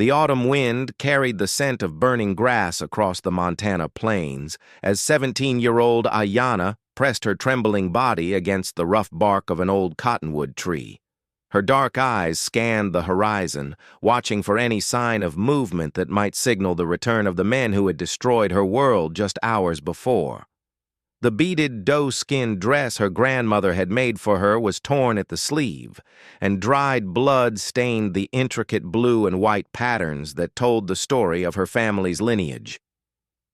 The autumn wind carried the scent of burning grass across the Montana plains as 17-year-old Ayanna pressed her trembling body against the rough bark of an old cottonwood tree. Her dark eyes scanned the horizon, watching for any sign of movement that might signal the return of the men who had destroyed her world just hours before. The beaded doe-skin dress her grandmother had made for her was torn at the sleeve, and dried blood stained the intricate blue and white patterns that told the story of her family's lineage.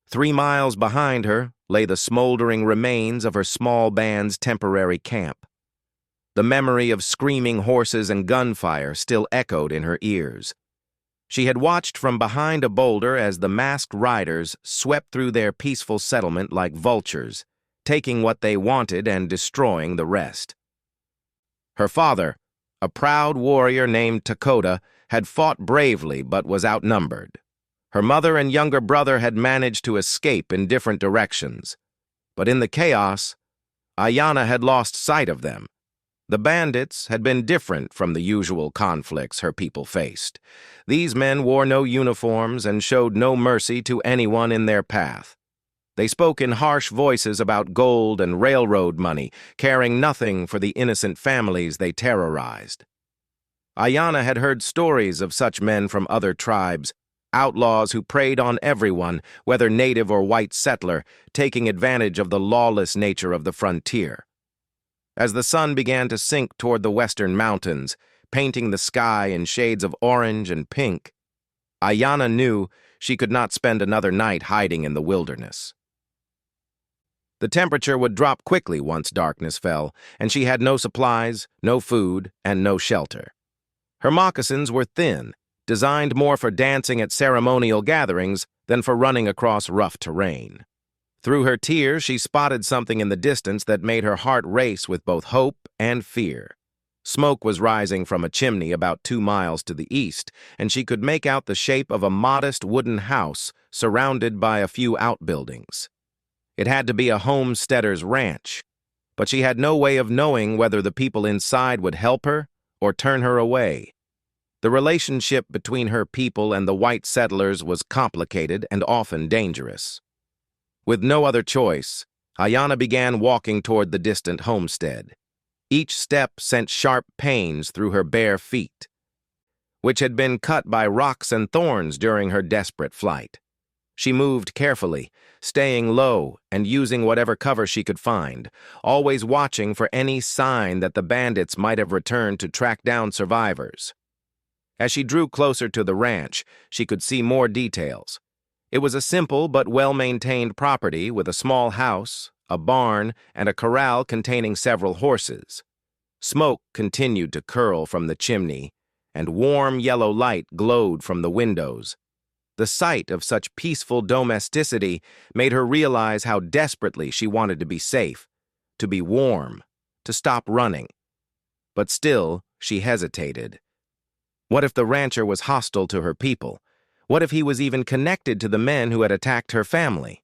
3 miles behind her lay the smoldering remains of her small band's temporary camp. The memory of screaming horses and gunfire still echoed in her ears. She had watched from behind a boulder as the masked riders swept through their peaceful settlement like vultures, taking what they wanted and destroying the rest. Her father, a proud warrior named Lakota, had fought bravely but was outnumbered. Her mother and younger brother had managed to escape in different directions. But in the chaos, Ayanna had lost sight of them. The bandits had been different from the usual conflicts her people faced. These men wore no uniforms and showed no mercy to anyone in their path. They spoke in harsh voices about gold and railroad money, caring nothing for the innocent families they terrorized. Ayanna had heard stories of such men from other tribes, outlaws who preyed on everyone, whether native or white settler, taking advantage of the lawless nature of the frontier. As the sun began to sink toward the western mountains, painting the sky in shades of orange and pink, Ayanna knew she could not spend another night hiding in the wilderness. The temperature would drop quickly once darkness fell, and she had no supplies, no food, and no shelter. Her moccasins were thin, designed more for dancing at ceremonial gatherings than for running across rough terrain. Through her tears, she spotted something in the distance that made her heart race with both hope and fear. Smoke was rising from a chimney about 2 miles to the east, and she could make out the shape of a modest wooden house surrounded by a few outbuildings. It had to be a homesteader's ranch, but she had no way of knowing whether the people inside would help her or turn her away. The relationship between her people and the white settlers was complicated and often dangerous. With no other choice, Ayanna began walking toward the distant homestead. Each step sent sharp pains through her bare feet, which had been cut by rocks and thorns during her desperate flight. She moved carefully, staying low and using whatever cover she could find, always watching for any sign that the bandits might have returned to track down survivors. As she drew closer to the ranch, she could see more details. It was a simple but well-maintained property with a small house, a barn, and a corral containing several horses. Smoke continued to curl from the chimney, and warm yellow light glowed from the windows. The sight of such peaceful domesticity made her realize how desperately she wanted to be safe, to be warm, to stop running. But still, she hesitated. What if the rancher was hostile to her people? What if he was even connected to the men who had attacked her family?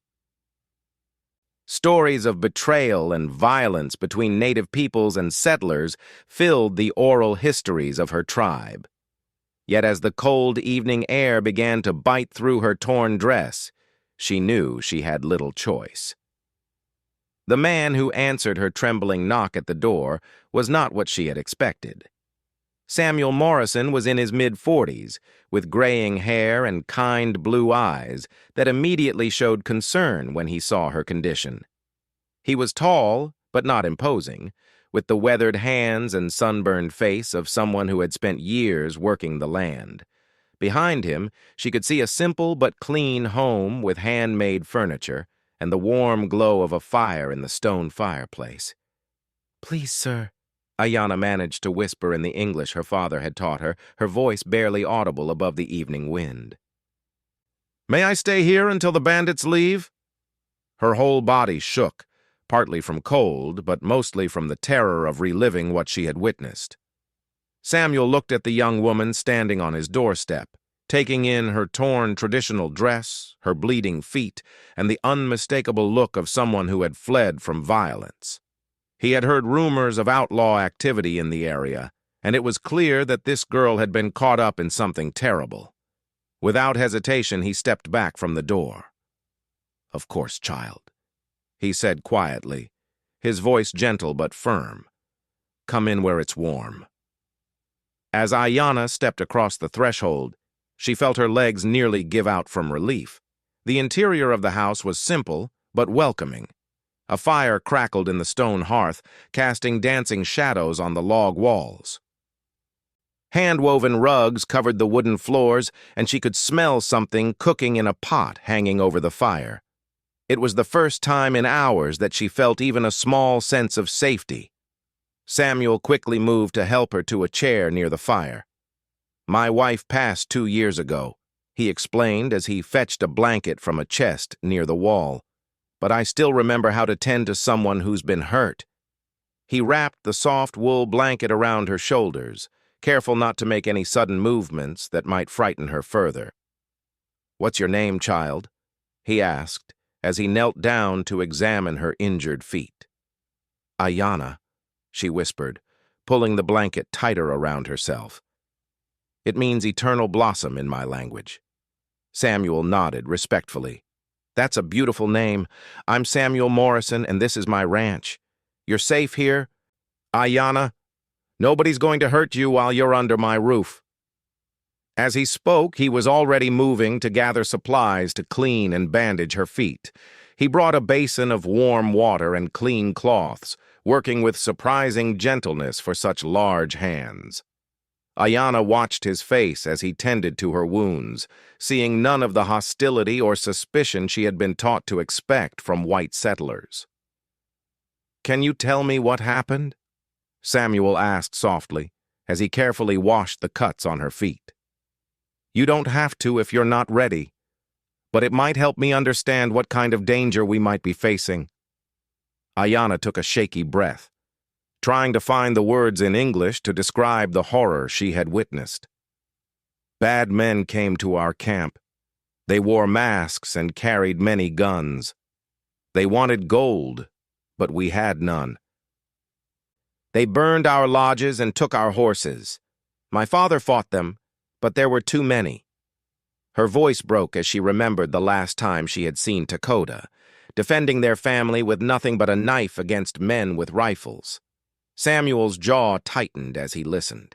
Stories of betrayal and violence between native peoples and settlers filled the oral histories of her tribe. Yet as the cold evening air began to bite through her torn dress, she knew she had little choice. The man who answered her trembling knock at the door was not what she had expected. Samuel Morrison was in his mid-40s, with graying hair and kind blue eyes that immediately showed concern when he saw her condition. He was tall, but not imposing, with the weathered hands and sunburned face of someone who had spent years working the land. Behind him, she could see a simple but clean home with handmade furniture and the warm glow of a fire in the stone fireplace. "Please, sir," Ayanna managed to whisper in the English her father had taught her, her voice barely audible above the evening wind. "May I stay here until the bandits leave?" Her whole body shook, partly from cold, but mostly from the terror of reliving what she had witnessed. Samuel looked at the young woman standing on his doorstep, taking in her torn traditional dress, her bleeding feet, and the unmistakable look of someone who had fled from violence. He had heard rumors of outlaw activity in the area, and it was clear that this girl had been caught up in something terrible. Without hesitation, he stepped back from the door. "Of course, child," he said quietly, his voice gentle but firm. "Come in where it's warm." As Ayanna stepped across the threshold, she felt her legs nearly give out from relief. The interior of the house was simple but welcoming. A fire crackled in the stone hearth, casting dancing shadows on the log walls. Hand-woven rugs covered the wooden floors, and she could smell something cooking in a pot hanging over the fire. It was the first time in hours that she felt even a small sense of safety. Samuel quickly moved to help her to a chair near the fire. "My wife passed 2 years ago," he explained as he fetched a blanket from a chest near the wall. "But I still remember how to tend to someone who's been hurt." He wrapped the soft wool blanket around her shoulders, careful not to make any sudden movements that might frighten her further. "What's your name, child?" he asked as he knelt down to examine her injured feet. "Ayanna," she whispered, pulling the blanket tighter around herself. "It means eternal blossom in my language." Samuel nodded respectfully. "That's a beautiful name. I'm Samuel Morrison, and this is my ranch. You're safe here, Ayanna? Nobody's going to hurt you while you're under my roof." As he spoke, he was already moving to gather supplies to clean and bandage her feet. He brought a basin of warm water and clean cloths, working with surprising gentleness for such large hands. Ayanna watched his face as he tended to her wounds, seeing none of the hostility or suspicion she had been taught to expect from white settlers. "Can you tell me what happened?" Samuel asked softly, as he carefully washed the cuts on her feet. "You don't have to if you're not ready, but it might help me understand what kind of danger we might be facing." Ayanna took a shaky breath, trying to find the words in English to describe the horror she had witnessed. "Bad men came to our camp. They wore masks and carried many guns. They wanted gold, but we had none. They burned our lodges and took our horses. My father fought them, but there were too many." Her voice broke as she remembered the last time she had seen Lakota, defending their family with nothing but a knife against men with rifles. Samuel's jaw tightened as he listened.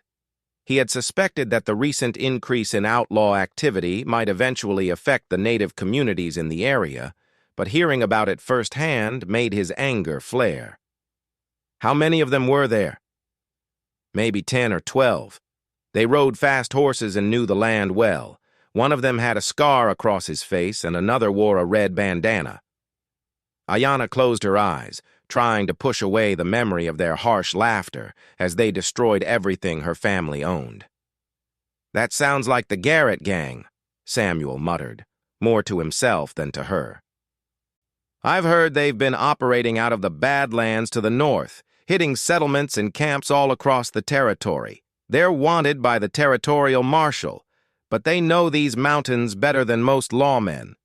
He had suspected that the recent increase in outlaw activity might eventually affect the native communities in the area, but hearing about it firsthand made his anger flare. "How many of them were there?" "Maybe 10 or 12. They rode fast horses and knew the land well. One of them had a scar across his face and another wore a red bandana." Ayanna closed her eyes, trying to push away the memory of their harsh laughter as they destroyed everything her family owned. "That sounds like the Garrett gang," Samuel muttered, more to himself than to her. "I've heard they've been operating out of the Badlands to the north, hitting settlements and camps all across the territory. They're wanted by the territorial marshal, but they know these mountains better than most lawmen."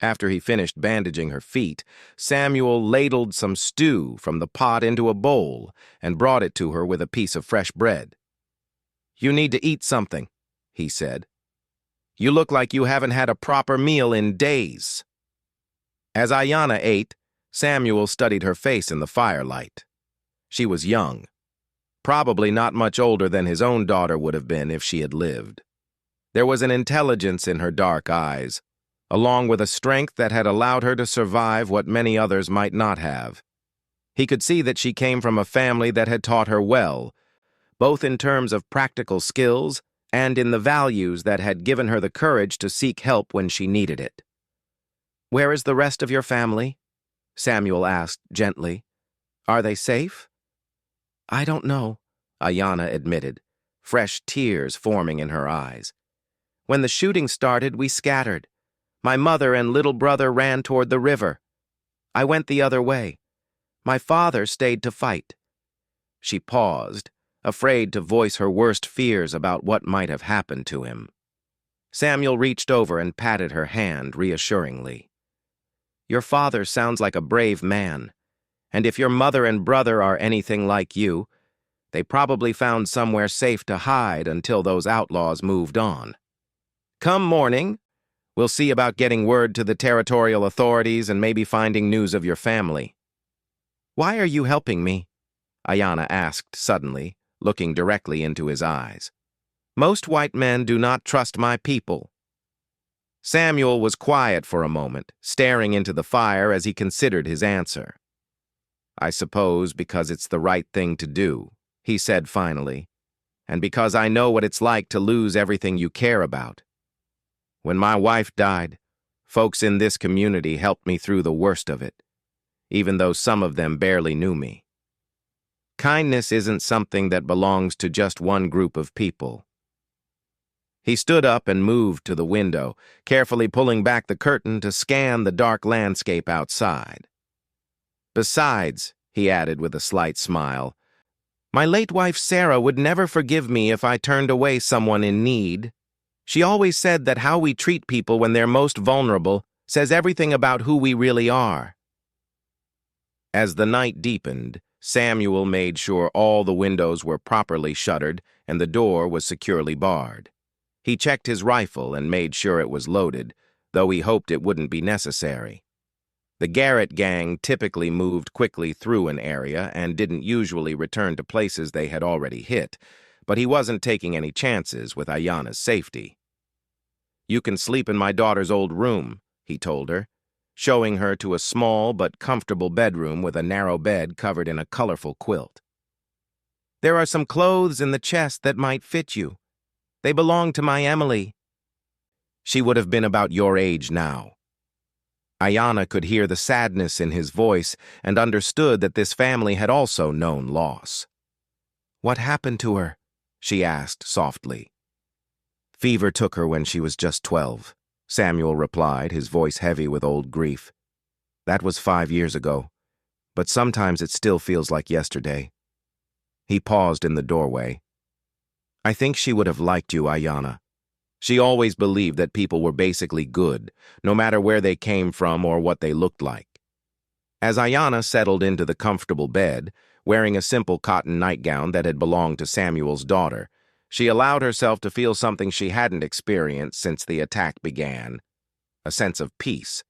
After he finished bandaging her feet, Samuel ladled some stew from the pot into a bowl and brought it to her with a piece of fresh bread. "You need to eat something," he said. "You look like you haven't had a proper meal in days." As Ayanna ate, Samuel studied her face in the firelight. She was young, probably not much older than his own daughter would have been if she had lived. There was an intelligence in her dark eyes, along with a strength that had allowed her to survive what many others might not have. He could see that she came from a family that had taught her well, both in terms of practical skills and in the values that had given her the courage to seek help when she needed it. "Where is the rest of your family?" Samuel asked gently. "Are they safe?" "I don't know," Ayanna admitted, fresh tears forming in her eyes. "When the shooting started, we scattered. My mother and little brother ran toward the river. I went the other way. My father stayed to fight." She paused, afraid to voice her worst fears about what might have happened to him. Samuel reached over and patted her hand reassuringly. "Your father sounds like a brave man, and if your mother and brother are anything like you, they probably found somewhere safe to hide until those outlaws moved on." Come morning, we'll see about getting word to the territorial authorities and maybe finding news of your family. Why are you helping me? Ayanna asked suddenly, looking directly into his eyes. Most white men do not trust my people. Samuel was quiet for a moment, staring into the fire as he considered his answer. I suppose because it's the right thing to do, he said finally, and because I know what it's like to lose everything you care about. When my wife died, folks in this community helped me through the worst of it, even though some of them barely knew me. Kindness isn't something that belongs to just one group of people. He stood up and moved to the window, carefully pulling back the curtain to scan the dark landscape outside. Besides, he added with a slight smile, my late wife Sarah would never forgive me if I turned away someone in need. She always said that how we treat people when they're most vulnerable says everything about who we really are. As the night deepened, Samuel made sure all the windows were properly shuttered and the door was securely barred. He checked his rifle and made sure it was loaded, though he hoped it wouldn't be necessary. The Garrett gang typically moved quickly through an area and didn't usually return to places they had already hit, but he wasn't taking any chances with Ayanna's safety. You can sleep in my daughter's old room, he told her, showing her to a small but comfortable bedroom with a narrow bed covered in a colorful quilt. There are some clothes in the chest that might fit you. They belong to my Emily. She would have been about your age now. Ayanna could hear the sadness in his voice and understood that this family had also known loss. What happened to her? She asked softly. Fever took her when she was just 12, Samuel replied, his voice heavy with old grief. That was 5 years ago, but sometimes it still feels like yesterday. He paused in the doorway. I think she would have liked you, Ayanna. She always believed that people were basically good, no matter where they came from or what they looked like. As Ayanna settled into the comfortable bed, wearing a simple cotton nightgown that had belonged to Samuel's daughter, she allowed herself to feel something she hadn't experienced since the attack began, a sense of peace.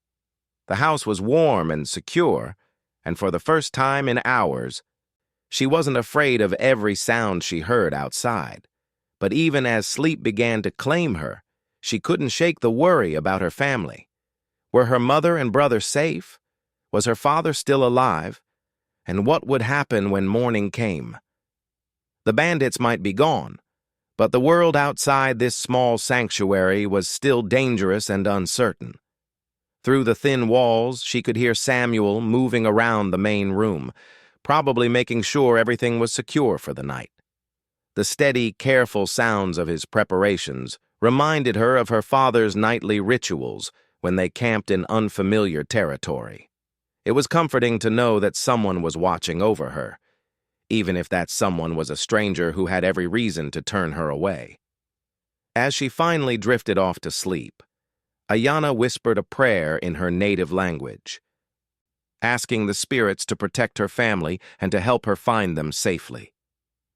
The house was warm and secure, and for the first time in hours, she wasn't afraid of every sound she heard outside. But even as sleep began to claim her, she couldn't shake the worry about her family. Were her mother and brother safe? Was her father still alive? And what would happen when morning came? The bandits might be gone, but the world outside this small sanctuary was still dangerous and uncertain. Through the thin walls, she could hear Samuel moving around the main room, probably making sure everything was secure for the night. The steady, careful sounds of his preparations reminded her of her father's nightly rituals when they camped in unfamiliar territory. It was comforting to know that someone was watching over her, even if that someone was a stranger who had every reason to turn her away. As she finally drifted off to sleep, Ayanna whispered a prayer in her native language, asking the spirits to protect her family and to help her find them safely.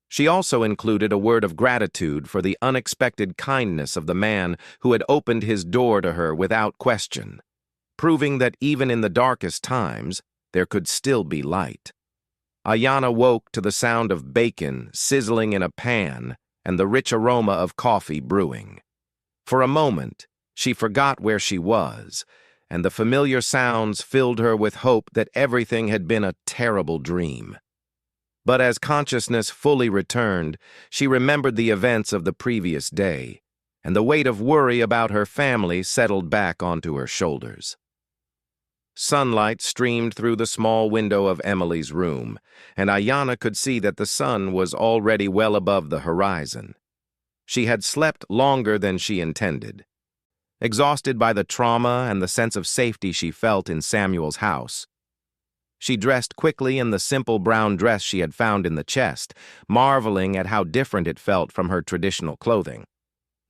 She also included a word of gratitude for the unexpected kindness of the man who had opened his door to her without question, proving that even in the darkest times, there could still be light. Ayanna woke to the sound of bacon sizzling in a pan and the rich aroma of coffee brewing. For a moment, she forgot where she was, and the familiar sounds filled her with hope that everything had been a terrible dream. But as consciousness fully returned, she remembered the events of the previous day, and the weight of worry about her family settled back onto her shoulders. Sunlight streamed through the small window of Emily's room, and Ayanna could see that the sun was already well above the horizon. She had slept longer than she intended. Exhausted by the trauma and the sense of safety she felt in Samuel's house, she dressed quickly in the simple brown dress she had found in the chest, marveling at how different it felt from her traditional clothing.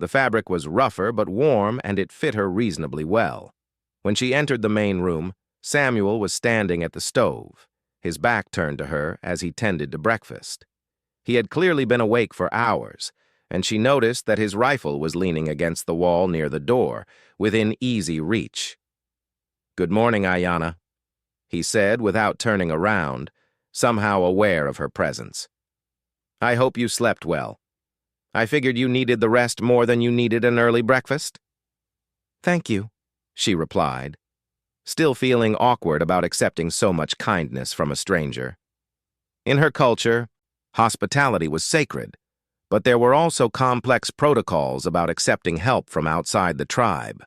The fabric was rougher but warm, and it fit her reasonably well. When she entered the main room, Samuel was standing at the stove, his back turned to her as he tended to breakfast. He had clearly been awake for hours, and she noticed that his rifle was leaning against the wall near the door, within easy reach. "Good morning, Ayanna," he said without turning around, somehow aware of her presence. "I hope you slept well. I figured you needed the rest more than you needed an early breakfast." "Thank you," she replied, still feeling awkward about accepting so much kindness from a stranger. In her culture, hospitality was sacred, but there were also complex protocols about accepting help from outside the tribe.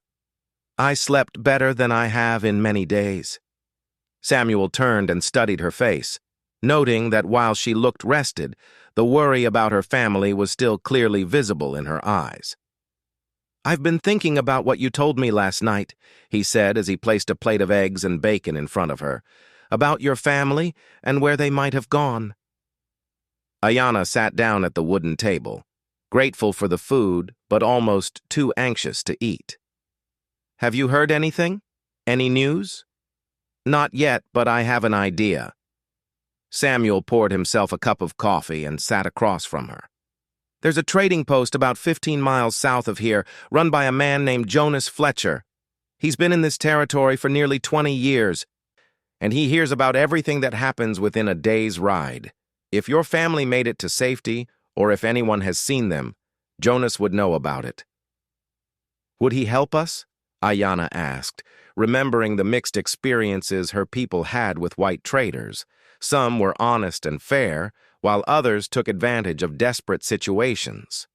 "I slept better than I have in many days." Samuel turned and studied her face, noting that while she looked rested, the worry about her family was still clearly visible in her eyes. "I've been thinking about what you told me last night," he said as he placed a plate of eggs and bacon in front of her, "about your family and where they might have gone." Ayanna sat down at the wooden table, grateful for the food but almost too anxious to eat. "Have you heard anything? Any news?" "Not yet, but I have an idea." Samuel poured himself a cup of coffee and sat across from her. "There's a trading post about 15 miles south of here, run by a man named Jonas Fletcher. He's been in this territory for nearly 20 years, and he hears about everything that happens within a day's ride. If your family made it to safety, or if anyone has seen them, Jonas would know about it." "Would he help us?" Ayanna asked, remembering the mixed experiences her people had with white traders. Some were honest and fair, while others took advantage of desperate situations.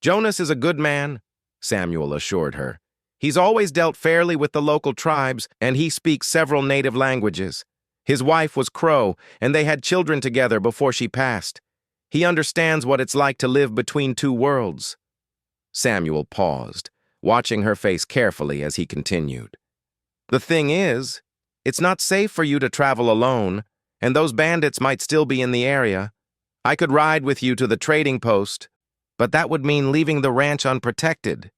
"Jonas is a good man," Samuel assured her. "He's always dealt fairly with the local tribes, and he speaks several native languages. His wife was Crow, and they had children together before she passed. He understands what it's like to live between two worlds." Samuel paused, watching her face carefully as he continued. "The thing is, it's not safe for you to travel alone, and those bandits might still be in the area. I could ride with you to the trading post, but that would mean leaving the ranch unprotected."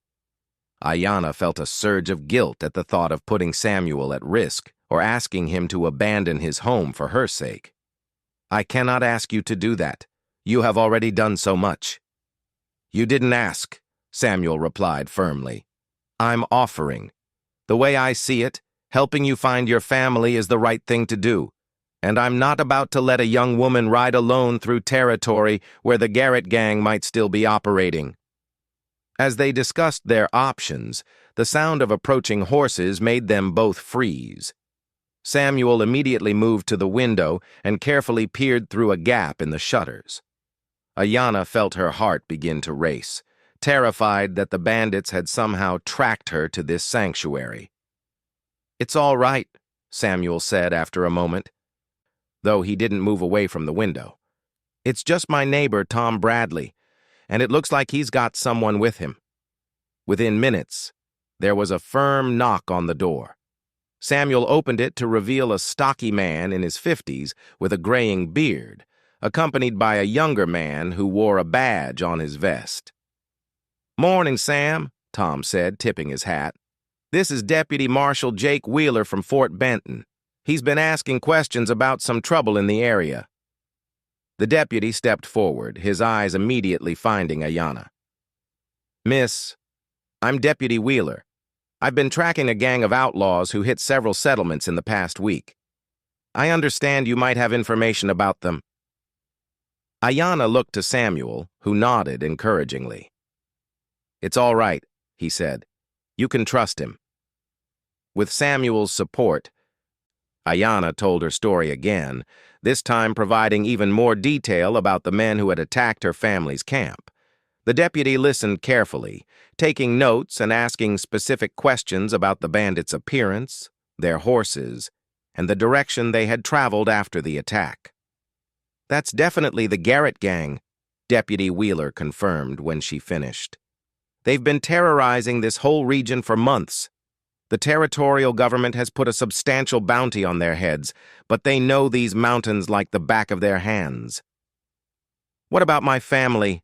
Ayanna felt a surge of guilt at the thought of putting Samuel at risk or asking him to abandon his home for her sake. "I cannot ask you to do that. You have already done so much." "You didn't ask," Samuel replied firmly. "I'm offering. The way I see it, helping you find your family is the right thing to do, and I'm not about to let a young woman ride alone through territory where the Garrett gang might still be operating." As they discussed their options, the sound of approaching horses made them both freeze. Samuel immediately moved to the window and carefully peered through a gap in the shutters. Ayanna felt her heart begin to race, terrified that the bandits had somehow tracked her to this sanctuary. "It's all right," Samuel said after a moment, though he didn't move away from the window. "It's just my neighbor, Tom Bradley, and it looks like he's got someone with him." Within minutes, there was a firm knock on the door. Samuel opened it to reveal a stocky man in his 50s with a graying beard, accompanied by a younger man who wore a badge on his vest. "Morning, Sam," Tom said, tipping his hat. "This is Deputy Marshal Jake Wheeler from Fort Benton. He's been asking questions about some trouble in the area." The deputy stepped forward, his eyes immediately finding Ayanna. "Miss, I'm Deputy Wheeler. I've been tracking a gang of outlaws who hit several settlements in the past week. I understand you might have information about them." Ayanna looked to Samuel, who nodded encouragingly. "It's all right," he said. "You can trust him." With Samuel's support, Ayanna told her story again, this time providing even more detail about the men who had attacked her family's camp. The deputy listened carefully, taking notes and asking specific questions about the bandits' appearance, their horses, and the direction they had traveled after the attack. "That's definitely the Garrett gang," Deputy Wheeler confirmed when she finished. "They've been terrorizing this whole region for months. The territorial government has put a substantial bounty on their heads, but they know these mountains like the back of their hands." "What about my family?"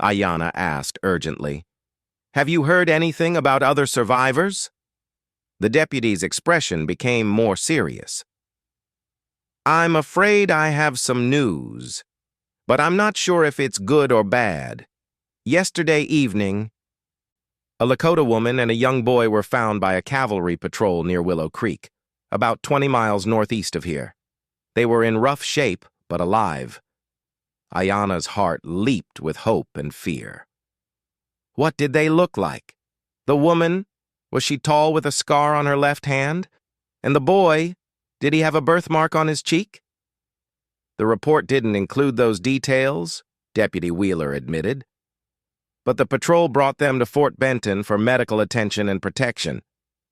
Ayanna asked urgently. "Have you heard anything about other survivors?" The deputy's expression became more serious. "I'm afraid I have some news, but I'm not sure if it's good or bad. Yesterday evening, a Lakota woman and a young boy were found by a cavalry patrol near Willow Creek, about 20 miles northeast of here. They were in rough shape, but alive. Ayana's heart leaped with hope and fear. What did they look like? The woman, was she tall with a scar on her left hand? And the boy, did he have a birthmark on his cheek? The report didn't include those details, Deputy Wheeler admitted. But the patrol brought them to Fort Benton for medical attention and protection.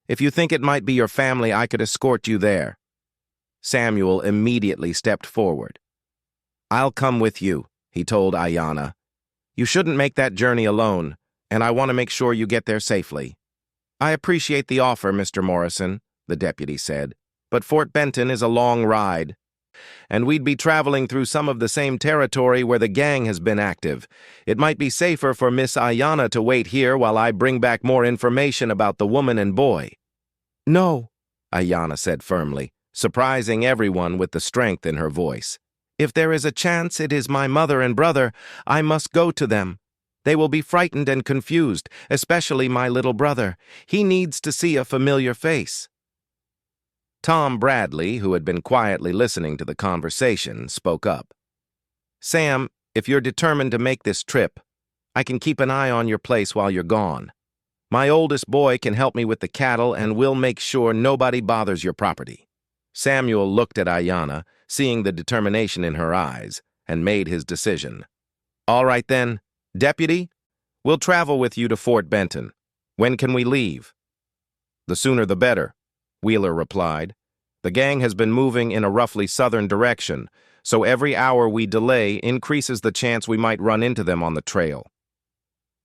If you think it might be your family, I could escort you there. Samuel immediately stepped forward. I'll come with you, he told Ayana. You shouldn't make that journey alone, and I want to make sure you get there safely. I appreciate the offer, Mr. Morrison, the deputy said, but Fort Benton is a long ride, and we'd be traveling through some of the same territory where the gang has been active. It might be safer for Miss Ayana to wait here while I bring back more information about the woman and boy. No, Ayana said firmly, surprising everyone with the strength in her voice. If there is a chance it is my mother and brother, I must go to them. They will be frightened and confused, especially my little brother. He needs to see a familiar face. Tom Bradley, who had been quietly listening to the conversation, spoke up. Sam, if you're determined to make this trip, I can keep an eye on your place while you're gone. My oldest boy can help me with the cattle, and we'll make sure nobody bothers your property. Samuel looked at Ayana, seeing the determination in her eyes, and made his decision. All right then, Deputy, we'll travel with you to Fort Benton. When can we leave? The sooner the better, Wheeler replied. The gang has been moving in a roughly southern direction, so every hour we delay increases the chance we might run into them on the trail.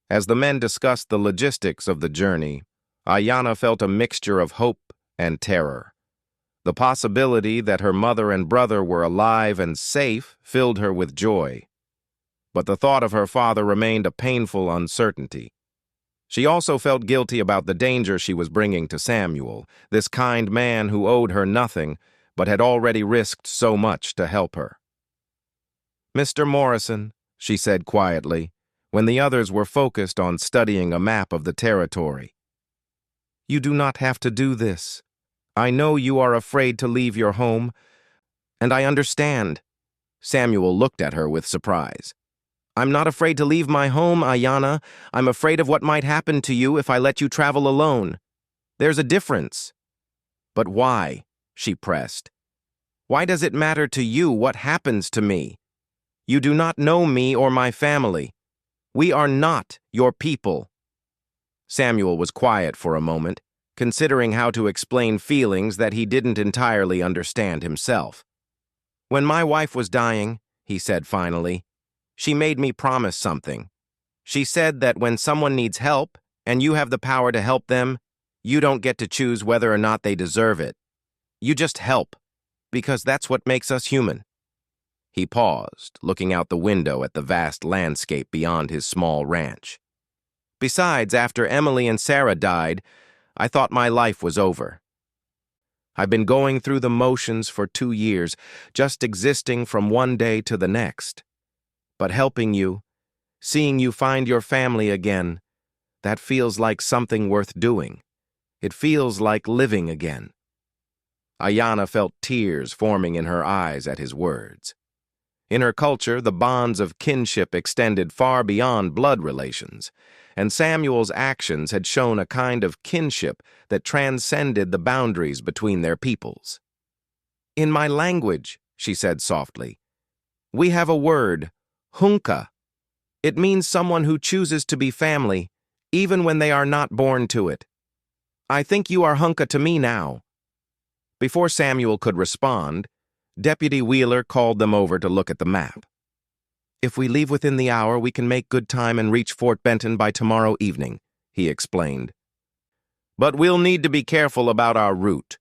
As the men discussed the logistics of the journey, Ayana felt a mixture of hope and terror. The possibility that her mother and brother were alive and safe filled her with joy. But the thought of her father remained a painful uncertainty. She also felt guilty about the danger she was bringing to Samuel, this kind man who owed her nothing, but had already risked so much to help her. Mr. Morrison, she said quietly, when the others were focused on studying a map of the territory. You do not have to do this. I know you are afraid to leave your home, and I understand. Samuel looked at her with surprise. I'm not afraid to leave my home, Ayana. I'm afraid of what might happen to you if I let you travel alone. There's a difference. But why? She pressed. Why does it matter to you what happens to me? You do not know me or my family. We are not your people. Samuel was quiet for a moment, considering how to explain feelings that he didn't entirely understand himself. When my wife was dying, he said finally, she made me promise something. She said that when someone needs help, and you have the power to help them, you don't get to choose whether or not they deserve it. You just help, because that's what makes us human. He paused, looking out the window at the vast landscape beyond his small ranch. Besides, after Emily and Sarah died, I thought my life was over. I've been going through the motions for 2 years, just existing from one day to the next. But helping you, seeing you find your family again, that feels like something worth doing. It feels like living again. Ayana felt tears forming in her eyes at his words. In her culture, the bonds of kinship extended far beyond blood relations, and Samuel's actions had shown a kind of kinship that transcended the boundaries between their peoples. In my language, she said softly, we have a word, hunka. It means someone who chooses to be family, even when they are not born to it. I think you are hunka to me now. Before Samuel could respond, Deputy Wheeler called them over to look at the map. If we leave within the hour, we can make good time and reach Fort Benton by tomorrow evening, he explained. But we'll need to be careful about our route.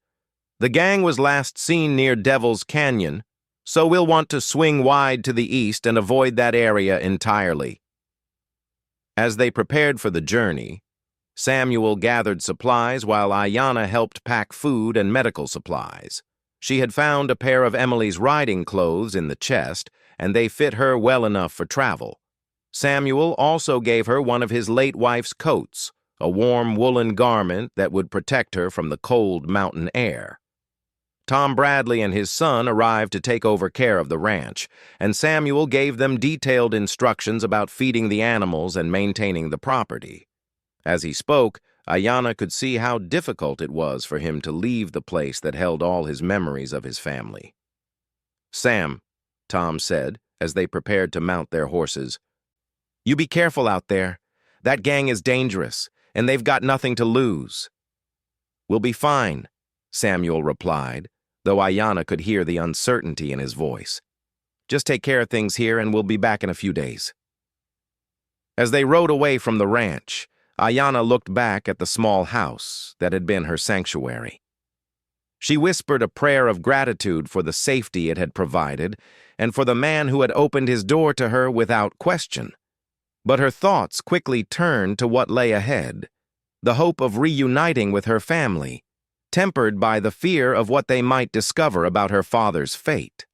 The gang was last seen near Devil's Canyon, so we'll want to swing wide to the east and avoid that area entirely. As they prepared for the journey, Samuel gathered supplies while Ayana helped pack food and medical supplies. She had found a pair of Emily's riding clothes in the chest, and they fit her well enough for travel. Samuel also gave her one of his late wife's coats, a warm woolen garment that would protect her from the cold mountain air. Tom Bradley and his son arrived to take over care of the ranch, and Samuel gave them detailed instructions about feeding the animals and maintaining the property. As he spoke, Ayanna could see how difficult it was for him to leave the place that held all his memories of his family. "Sam," Tom said, as they prepared to mount their horses, "you be careful out there. That gang is dangerous, and they've got nothing to lose." "We'll be fine," Samuel replied, though Ayanna could hear the uncertainty in his voice. "Just take care of things here, and we'll be back in a few days." As they rode away from the ranch, Ayanna looked back at the small house that had been her sanctuary. She whispered a prayer of gratitude for the safety it had provided and for the man who had opened his door to her without question. But her thoughts quickly turned to what lay ahead, the hope of reuniting with her family, tempered by the fear of what they might discover about her father's fate.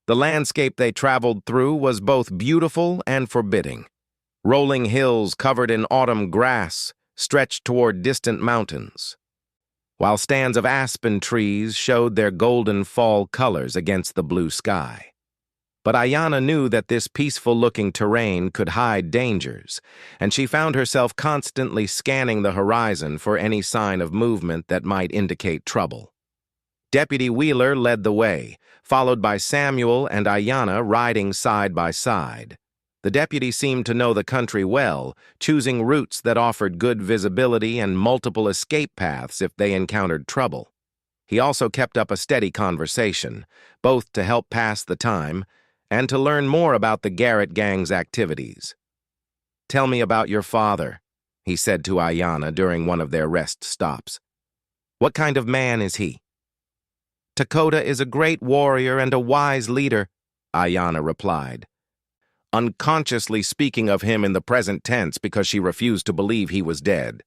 The landscape they traveled through was both beautiful and forbidding. Rolling hills covered in autumn grass stretched toward distant mountains, while stands of aspen trees showed their golden fall colors against the blue sky. But Ayanna knew that this peaceful-looking terrain could hide dangers, and she found herself constantly scanning the horizon for any sign of movement that might indicate trouble. Deputy Wheeler led the way, followed by Samuel and Ayanna riding side by side. The deputy seemed to know the country well, choosing routes that offered good visibility and multiple escape paths if they encountered trouble. He also kept up a steady conversation, both to help pass the time and to learn more about the Garrett gang's activities. "Tell me about your father," he said to Ayanna during one of their rest stops. "What kind of man is he?" "Lakota is a great warrior and a wise leader," Ayanna replied, unconsciously speaking of him in the present tense because she refused to believe he was dead.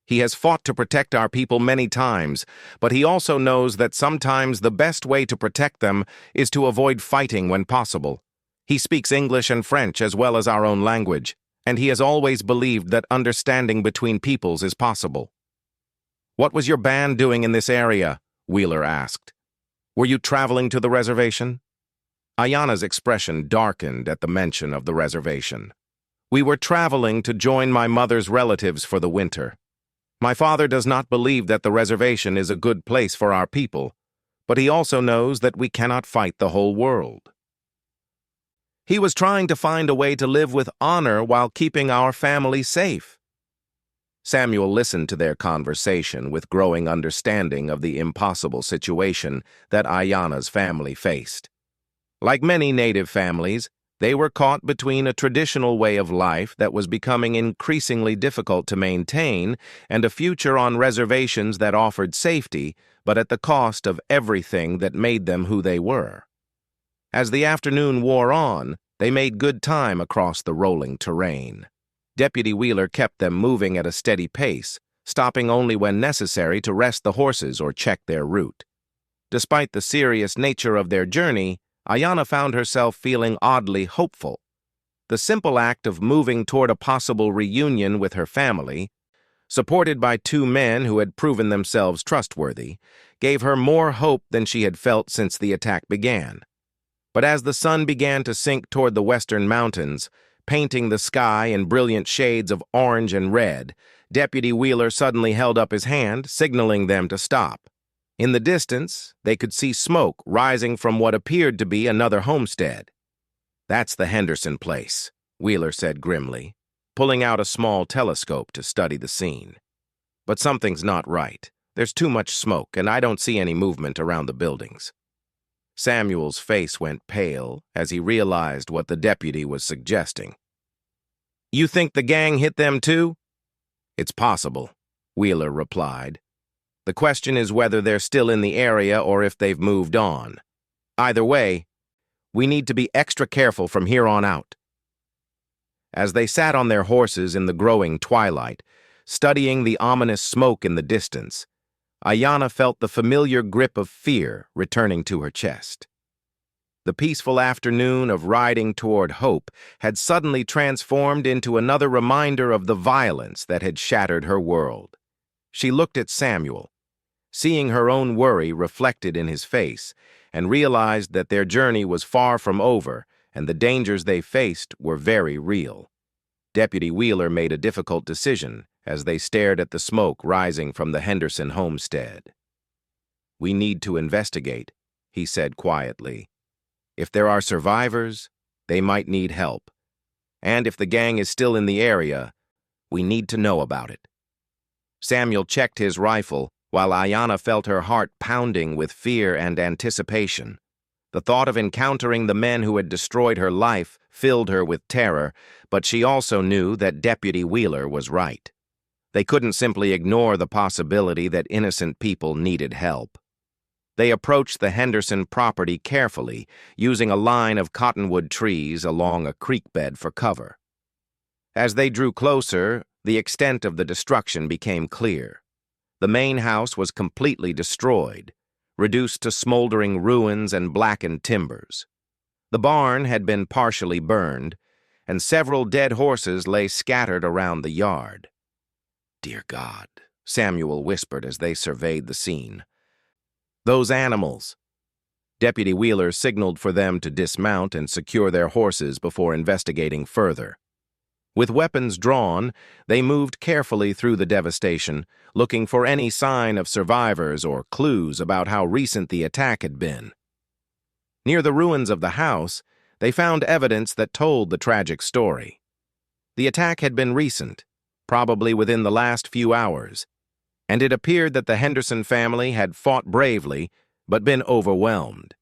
"He has fought to protect our people many times, but he also knows that sometimes the best way to protect them is to avoid fighting when possible. He speaks English and French as well as our own language, and he has always believed that understanding between peoples is possible." "What was your band doing in this area?" Wheeler asked. "Were you traveling to the reservation?" Ayanna's expression darkened at the mention of the reservation. "We were traveling to join my mother's relatives for the winter. My father does not believe that the reservation is a good place for our people, but he also knows that we cannot fight the whole world. He was trying to find a way to live with honor while keeping our family safe." Samuel listened to their conversation with growing understanding of the impossible situation that Ayanna's family faced. Like many native families, they were caught between a traditional way of life that was becoming increasingly difficult to maintain and a future on reservations that offered safety, but at the cost of everything that made them who they were. As the afternoon wore on, they made good time across the rolling terrain. Deputy Wheeler kept them moving at a steady pace, stopping only when necessary to rest the horses or check their route. Despite the serious nature of their journey, Ayanna found herself feeling oddly hopeful. The simple act of moving toward a possible reunion with her family, supported by two men who had proven themselves trustworthy, gave her more hope than she had felt since the attack began. But as the sun began to sink toward the western mountains, painting the sky in brilliant shades of orange and red, Deputy Wheeler suddenly held up his hand, signaling them to stop. In the distance, they could see smoke rising from what appeared to be another homestead. "That's the Henderson place," Wheeler said grimly, pulling out a small telescope to study the scene. "But something's not right. There's too much smoke, and I don't see any movement around the buildings." Samuel's face went pale as he realized what the deputy was suggesting. "You think the gang hit them too?" "It's possible," Wheeler replied. "The question is whether they're still in the area or if they've moved on. Either way, we need to be extra careful from here on out." As they sat on their horses in the growing twilight, studying the ominous smoke in the distance, Ayanna felt the familiar grip of fear returning to her chest. The peaceful afternoon of riding toward hope had suddenly transformed into another reminder of the violence that had shattered her world. She looked at Samuel, seeing her own worry reflected in his face, and realized that their journey was far from over and the dangers they faced were very real. Deputy Wheeler made a difficult decision as they stared at the smoke rising from the Henderson homestead. "We need to investigate," he said quietly. "If there are survivors, they might need help. And if the gang is still in the area, we need to know about it." Samuel checked his rifle, while Ayanna felt her heart pounding with fear and anticipation. The thought of encountering the men who had destroyed her life filled her with terror, but she also knew that Deputy Wheeler was right. They couldn't simply ignore the possibility that innocent people needed help. They approached the Henderson property carefully, using a line of cottonwood trees along a creek bed for cover. As they drew closer, the extent of the destruction became clear. The main house was completely destroyed, reduced to smoldering ruins and blackened timbers. The barn had been partially burned, and several dead horses lay scattered around the yard. "Dear God," Samuel whispered as they surveyed the scene. "Those animals." Deputy Wheeler signaled for them to dismount and secure their horses before investigating further. With weapons drawn, they moved carefully through the devastation, looking for any sign of survivors or clues about how recent the attack had been. Near the ruins of the house, they found evidence that told the tragic story. The attack had been recent, probably within the last few hours, and it appeared that the Henderson family had fought bravely but been overwhelmed.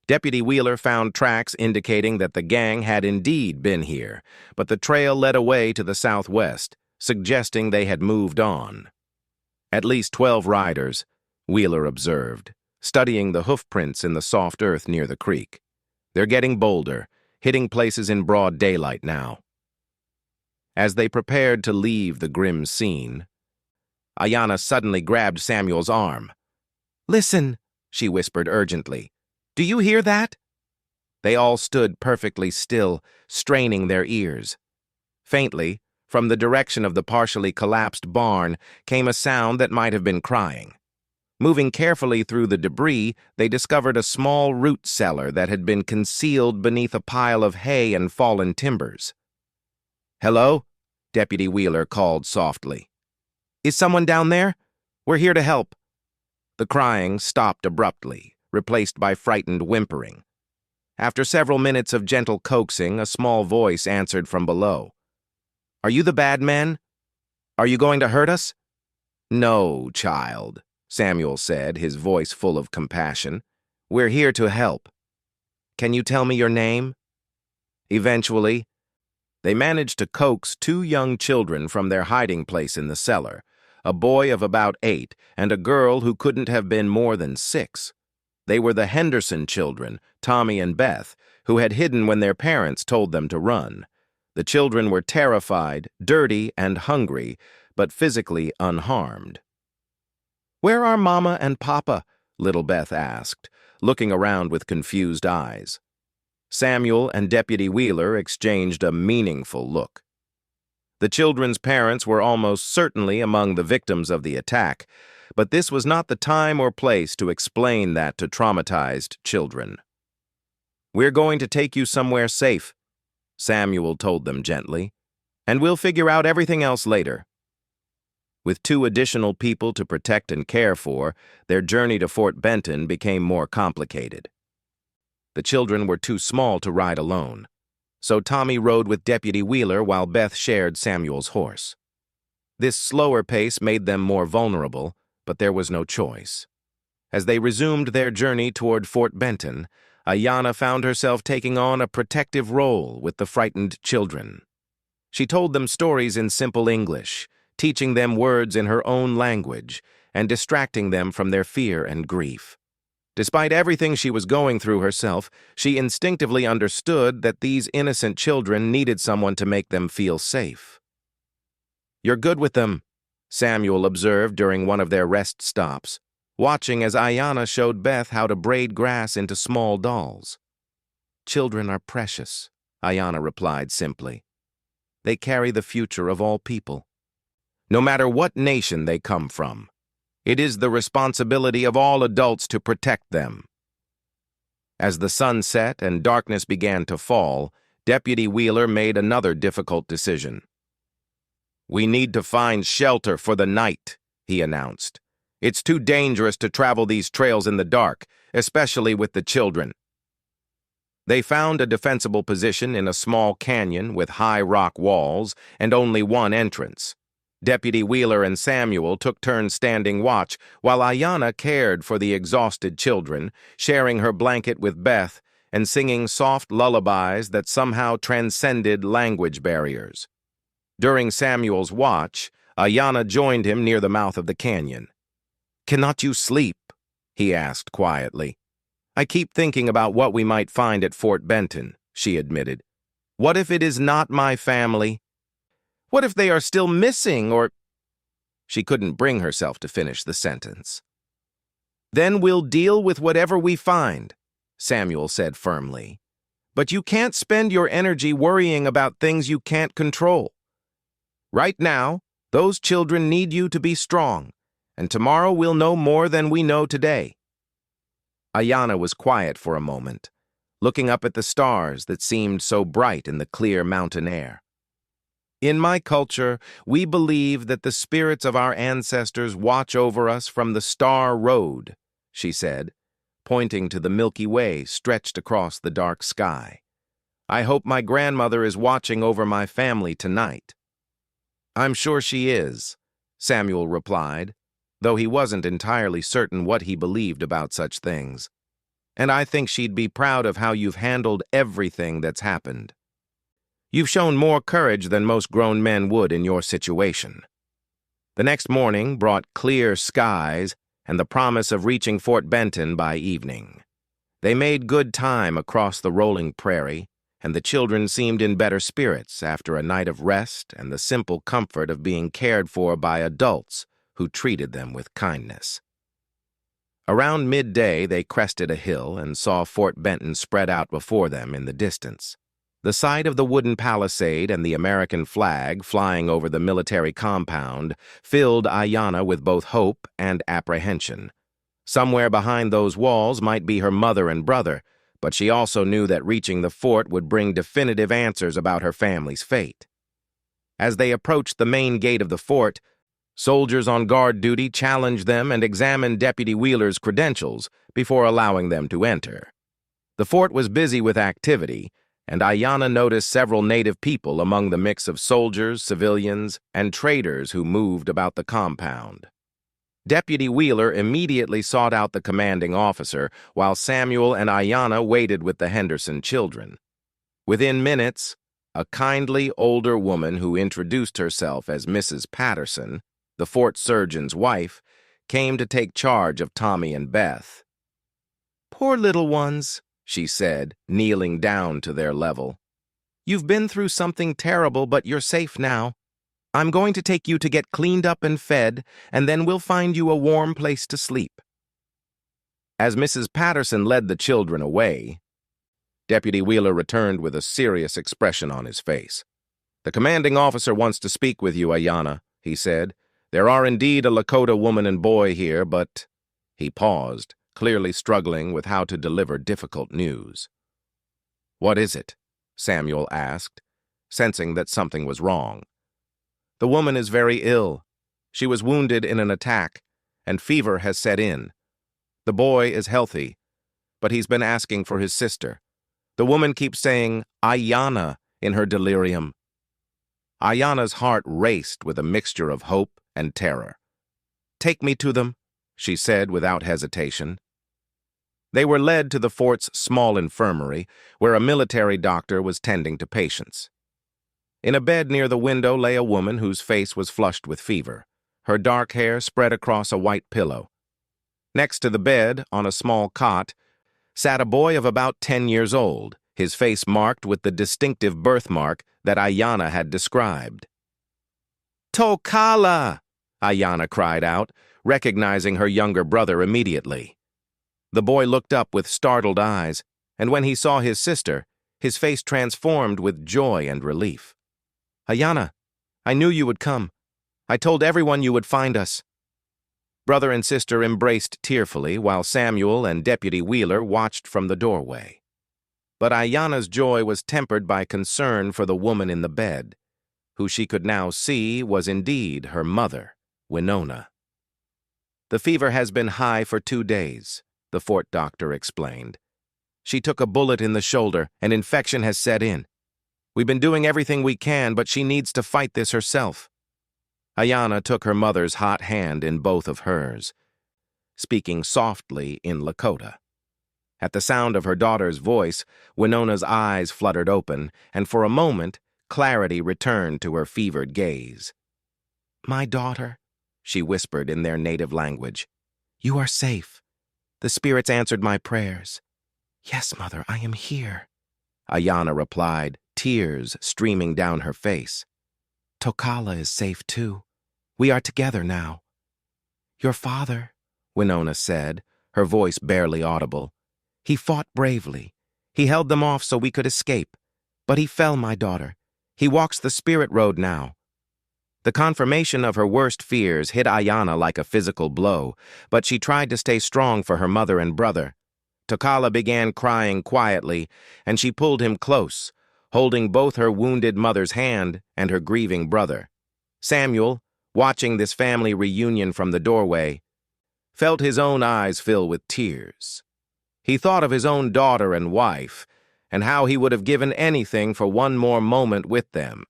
Deputy Wheeler found tracks indicating that the gang had indeed been here, but the trail led away to the southwest, suggesting they had moved on. "At least 12 riders," Wheeler observed, studying the hoofprints in the soft earth near the creek. "They're getting bolder, hitting places in broad daylight now." As they prepared to leave the grim scene, Ayanna suddenly grabbed Samuel's arm. "Listen," she whispered urgently. "Do you hear that?" They all stood perfectly still, straining their ears. Faintly, from the direction of the partially collapsed barn, came a sound that might have been crying. Moving carefully through the debris, they discovered a small root cellar that had been concealed beneath a pile of hay and fallen timbers. "Hello?" Deputy Wheeler called softly. "Is someone down there? We're here to help." The crying stopped abruptly, replaced by frightened whimpering. After several minutes of gentle coaxing, a small voice answered from below. "Are you the bad men? Are you going to hurt us?" "No, child," Samuel said, his voice full of compassion. "We're here to help. Can you tell me your name?" Eventually, they managed to coax 2 young children from their hiding place in the cellar, a boy of about 8 and a girl who couldn't have been more than 6. They were the Henderson children, Tommy and Beth, who had hidden when their parents told them to run. The children were terrified, dirty, and hungry, but physically unharmed. "Where are Mama and Papa?" little Beth asked, looking around with confused eyes. Samuel and Deputy Wheeler exchanged a meaningful look. The children's parents were almost certainly among the victims of the attack, but this was not the time or place to explain that to traumatized children. "We're going to take you somewhere safe," Samuel told them gently, "and we'll figure out everything else later." With 2 additional people to protect and care for, their journey to Fort Benton became more complicated. The children were too small to ride alone, so Tommy rode with Deputy Wheeler while Beth shared Samuel's horse. This slower pace made them more vulnerable, but there was no choice. As they resumed their journey toward Fort Benton, Ayanna found herself taking on a protective role with the frightened children. She told them stories in simple English, teaching them words in her own language, and distracting them from their fear and grief. Despite everything she was going through herself, she instinctively understood that these innocent children needed someone to make them feel safe. "You're good with them," Samuel observed during one of their rest stops, watching as Ayanna showed Beth how to braid grass into small dolls. Children are precious, Ayana replied simply. They carry the future of all people. No matter what nation they come from, it is the responsibility of all adults to protect them. As the sun set and darkness began to fall, Deputy Wheeler made another difficult decision. "We need to find shelter for the night," he announced. "It's too dangerous to travel these trails in the dark, especially with the children." They found a defensible position in a small canyon with high rock walls and only one entrance. Deputy Wheeler and Samuel took turns standing watch while Ayana cared for the exhausted children, sharing her blanket with Beth and singing soft lullabies that somehow transcended language barriers. During Samuel's watch, Ayana joined him near the mouth of the canyon. "Cannot you sleep?" he asked quietly. "I keep thinking about what we might find at Fort Benton," she admitted. "What if it is not my family? What if they are still missing, or—" She couldn't bring herself to finish the sentence. "Then we'll deal with whatever we find," Samuel said firmly. "But you can't spend your energy worrying about things you can't control. Right now, those children need you to be strong, and tomorrow we'll know more than we know today." Ayana was quiet for a moment, looking up at the stars that seemed so bright in the clear mountain air. "In my culture, we believe that the spirits of our ancestors watch over us from the Star Road," she said, pointing to the Milky Way stretched across the dark sky. "I hope my grandmother is watching over my family tonight." "I'm sure she is," Samuel replied, though he wasn't entirely certain what he believed about such things. "And I think she'd be proud of how you've handled everything that's happened. You've shown more courage than most grown men would in your situation." The next morning brought clear skies and the promise of reaching Fort Benton by evening. They made good time across the rolling prairie, and the children seemed in better spirits after a night of rest and the simple comfort of being cared for by adults who treated them with kindness. Around midday, they crested a hill and saw Fort Benton spread out before them in the distance. The sight of the wooden palisade and the American flag flying over the military compound filled Ayana with both hope and apprehension. Somewhere behind those walls might be her mother and brother, but she also knew that reaching the fort would bring definitive answers about her family's fate. As they approached the main gate of the fort, soldiers on guard duty challenged them and examined Deputy Wheeler's credentials before allowing them to enter. The fort was busy with activity, and Ayana noticed several native people among the mix of soldiers, civilians, and traders who moved about the compound. Deputy Wheeler immediately sought out the commanding officer, while Samuel and Ayana waited with the Henderson children. Within minutes, a kindly older woman who introduced herself as Mrs. Patterson, the fort surgeon's wife, came to take charge of Tommy and Beth. "Poor little ones," she said, kneeling down to their level. "You've been through something terrible, but you're safe now. I'm going to take you to get cleaned up and fed, and then we'll find you a warm place to sleep." As Mrs. Patterson led the children away, Deputy Wheeler returned with a serious expression on his face. "The commanding officer wants to speak with you, Ayana," he said. "There are indeed a Lakota woman and boy here, but—" He paused, clearly struggling with how to deliver difficult news. "What is it?" Samuel asked, sensing that something was wrong. "The woman is very ill. She was wounded in an attack, and fever has set in. The boy is healthy, but he's been asking for his sister. The woman keeps saying, 'Ayana,' in her delirium." Ayana's heart raced with a mixture of hope and terror. "Take me to them," she said without hesitation. They were led to the fort's small infirmary, where a military doctor was tending to patients. In a bed near the window lay a woman whose face was flushed with fever, her dark hair spread across a white pillow. Next to the bed, on a small cot, sat a boy of about 10 years old, his face marked with the distinctive birthmark that Ayana had described. "Tokala!" Ayana cried out, recognizing her younger brother immediately. The boy looked up with startled eyes, and when he saw his sister, his face transformed with joy and relief. "Ayana, I knew you would come. I told everyone you would find us." Brother and sister embraced tearfully while Samuel and Deputy Wheeler watched from the doorway. But Ayana's joy was tempered by concern for the woman in the bed, who she could now see was indeed her mother, Winona. "The fever has been high for 2 days," the fort doctor explained. "She took a bullet in the shoulder, and infection has set in. We've been doing everything we can, but she needs to fight this herself." Ayana took her mother's hot hand in both of hers, speaking softly in Lakota. At the sound of her daughter's voice, Winona's eyes fluttered open, and for a moment, clarity returned to her fevered gaze. "My daughter," she whispered in their native language, "you are safe. The spirits answered my prayers." "Yes, mother, I am here," Ayana replied, tears streaming down her face. "Tokala is safe too. We are together now." "Your father," Winona said, her voice barely audible. "He fought bravely. He held them off so we could escape. But he fell, my daughter. He walks the spirit road now." The confirmation of her worst fears hit Ayana like a physical blow, but she tried to stay strong for her mother and brother. Tokala began crying quietly, and she pulled him close, holding both her wounded mother's hand and her grieving brother. Samuel, watching this family reunion from the doorway, felt his own eyes fill with tears. He thought of his own daughter and wife, and how he would have given anything for one more moment with them.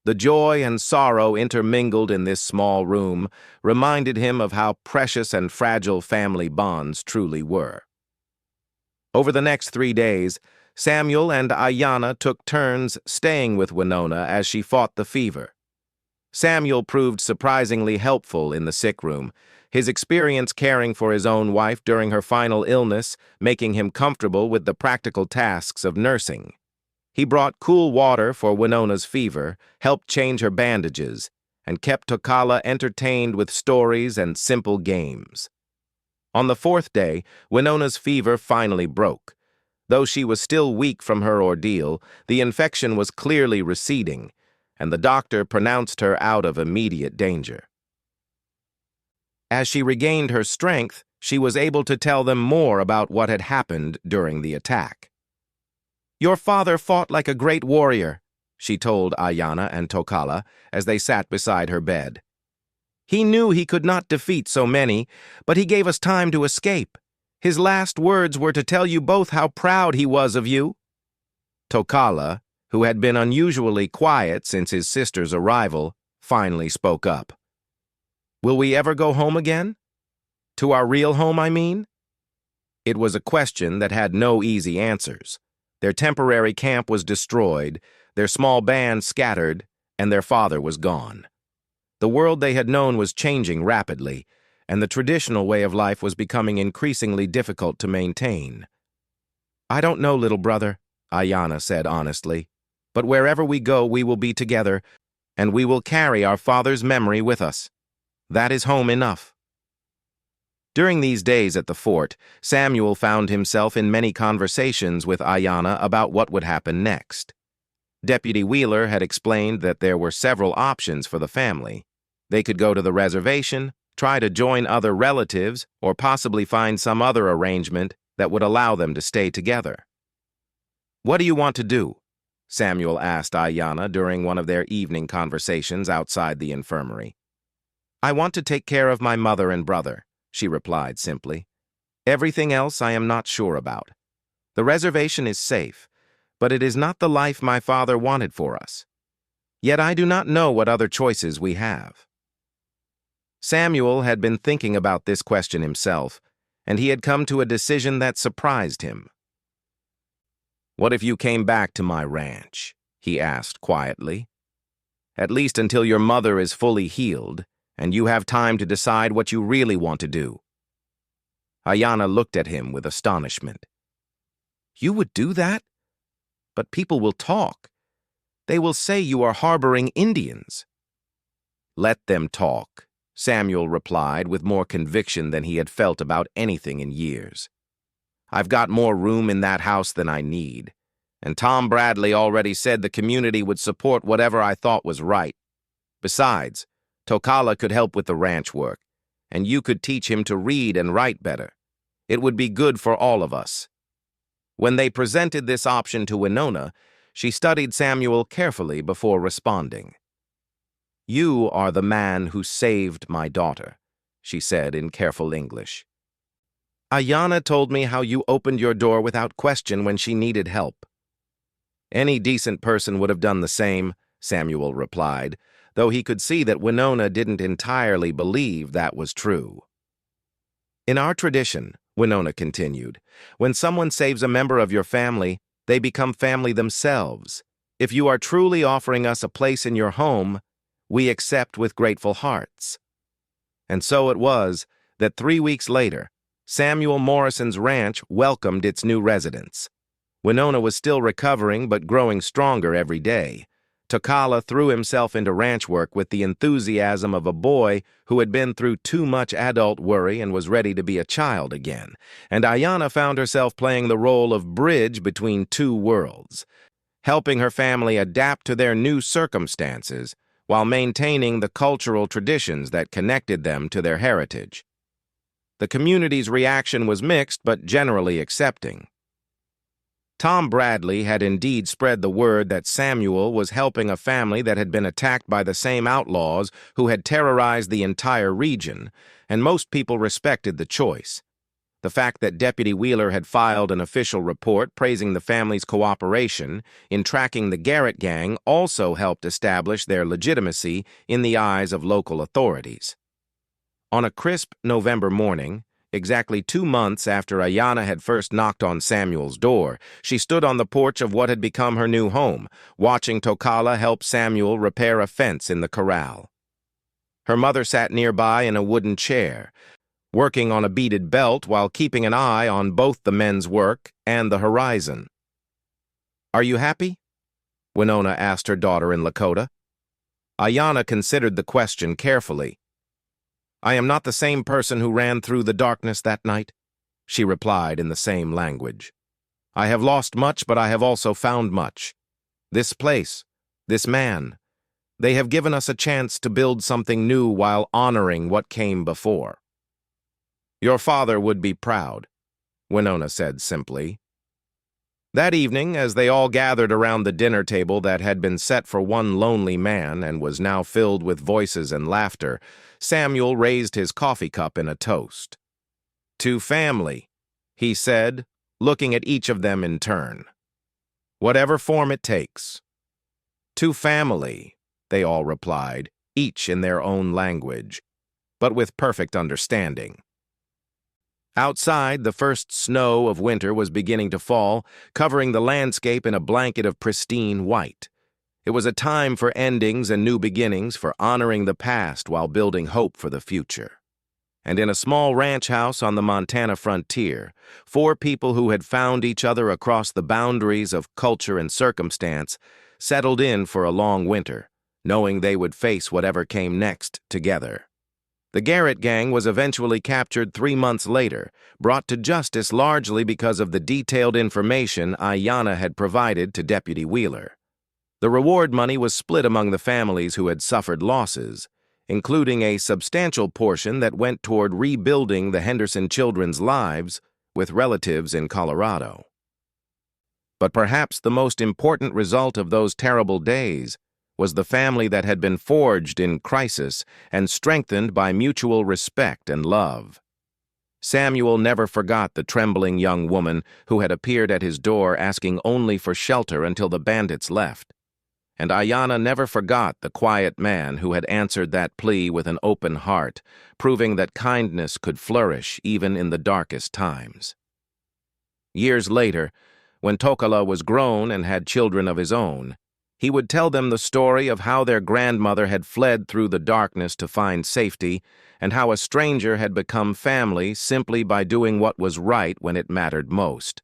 The joy and sorrow intermingled in this small room reminded him of how precious and fragile family bonds truly were. Over the next 3 days, Samuel and Ayana took turns staying with Winona as she fought the fever. Samuel proved surprisingly helpful in the sick room, his experience caring for his own wife during her final illness making him comfortable with the practical tasks of nursing. He brought cool water for Winona's fever, helped change her bandages, and kept Tokala entertained with stories and simple games. On the 4th day, Winona's fever finally broke. Though she was still weak from her ordeal, the infection was clearly receding, and the doctor pronounced her out of immediate danger. As she regained her strength, she was able to tell them more about what had happened during the attack. "Your father fought like a great warrior," she told Ayana and Tokala as they sat beside her bed. "He knew he could not defeat so many, but he gave us time to escape. His last words were to tell you both how proud he was of you." Tokala, who had been unusually quiet since his sister's arrival, finally spoke up. "Will we ever go home again? To our real home, I mean?" It was a question that had no easy answers. Their temporary camp was destroyed, their small band scattered, and their father was gone. The world they had known was changing rapidly, and the traditional way of life was becoming increasingly difficult to maintain. "I don't know, little brother," Ayana said honestly, "but wherever we go, we will be together, and we will carry our father's memory with us. That is home enough." During these days at the fort, Samuel found himself in many conversations with Ayana about what would happen next. Deputy Wheeler had explained that there were several options for the family. They could go to the reservation, try to join other relatives, or possibly find some other arrangement that would allow them to stay together. "What do you want to do?" Samuel asked Ayana during one of their evening conversations outside the infirmary. "I want to take care of my mother and brother," she replied simply. "Everything else I am not sure about. The reservation is safe, but it is not the life my father wanted for us. Yet I do not know what other choices we have." Samuel had been thinking about this question himself, and he had come to a decision that surprised him. "What if you came back to my ranch?" he asked quietly. "At least until your mother is fully healed, and you have time to decide what you really want to do." Ayana looked at him with astonishment. "You would do that? But people will talk. They will say you are harboring Indians." "Let them talk," Samuel replied with more conviction than he had felt about anything in years. I've got more room in that house than I need. And Tom Bradley already said the community would support whatever I thought was right. Besides, Tokala could help with the ranch work, and you could teach him to read and write better. It would be good for all of us." When they presented this option to Winona, she studied Samuel carefully before responding. "You are the man who saved my daughter," she said in careful English. "Ayanna told me how you opened your door without question when she needed help." "Any decent person would have done the same," Samuel replied, though he could see that Winona didn't entirely believe that was true. "In our tradition," Winona continued, "when someone saves a member of your family, they become family themselves. If you are truly offering us a place in your home, we accept with grateful hearts." And so it was that 3 weeks later, Samuel Morrison's ranch welcomed its new residents. Winona was still recovering but growing stronger every day. Tokala threw himself into ranch work with the enthusiasm of a boy who had been through too much adult worry and was ready to be a child again. And Ayanna found herself playing the role of bridge between two worlds, helping her family adapt to their new circumstances while maintaining the cultural traditions that connected them to their heritage. The community's reaction was mixed but generally accepting. Tom Bradley had indeed spread the word that Samuel was helping a family that had been attacked by the same outlaws who had terrorized the entire region, and most people respected the choice. The fact that Deputy Wheeler had filed an official report praising the family's cooperation in tracking the Garrett gang also helped establish their legitimacy in the eyes of local authorities. On a crisp November morning, exactly 2 months after Ayanna had first knocked on Samuel's door, she stood on the porch of what had become her new home, watching Tokala help Samuel repair a fence in the corral. Her mother sat nearby in a wooden chair, working on a beaded belt while keeping an eye on both the men's work and the horizon. "Are you happy?" Winona asked her daughter in Lakota. Ayanna considered the question carefully. "I am not the same person who ran through the darkness that night," she replied in the same language. "I have lost much, but I have also found much. This place, this man, they have given us a chance to build something new while honoring what came before." "Your father would be proud," Winona said simply. That evening, as they all gathered around the dinner table that had been set for one lonely man and was now filled with voices and laughter, Samuel raised his coffee cup in a toast. "To family," he said, looking at each of them in turn. "Whatever form it takes." "To family," they all replied, each in their own language, but with perfect understanding. Outside, the first snow of winter was beginning to fall, covering the landscape in a blanket of pristine white. It was a time for endings and new beginnings, for honoring the past while building hope for the future. And in a small ranch house on the Montana frontier, 4 people who had found each other across the boundaries of culture and circumstance settled in for a long winter, knowing they would face whatever came next together. The Garrett gang was eventually captured 3 months later, brought to justice largely because of the detailed information Ayanna had provided to Deputy Wheeler. The reward money was split among the families who had suffered losses, including a substantial portion that went toward rebuilding the Henderson children's lives with relatives in Colorado. But perhaps the most important result of those terrible days was the family that had been forged in crisis and strengthened by mutual respect and love. Samuel never forgot the trembling young woman who had appeared at his door asking only for shelter until the bandits left. And Ayanna never forgot the quiet man who had answered that plea with an open heart, proving that kindness could flourish even in the darkest times. Years later, when Tokala was grown and had children of his own, he would tell them the story of how their grandmother had fled through the darkness to find safety, and how a stranger had become family simply by doing what was right when it mattered most.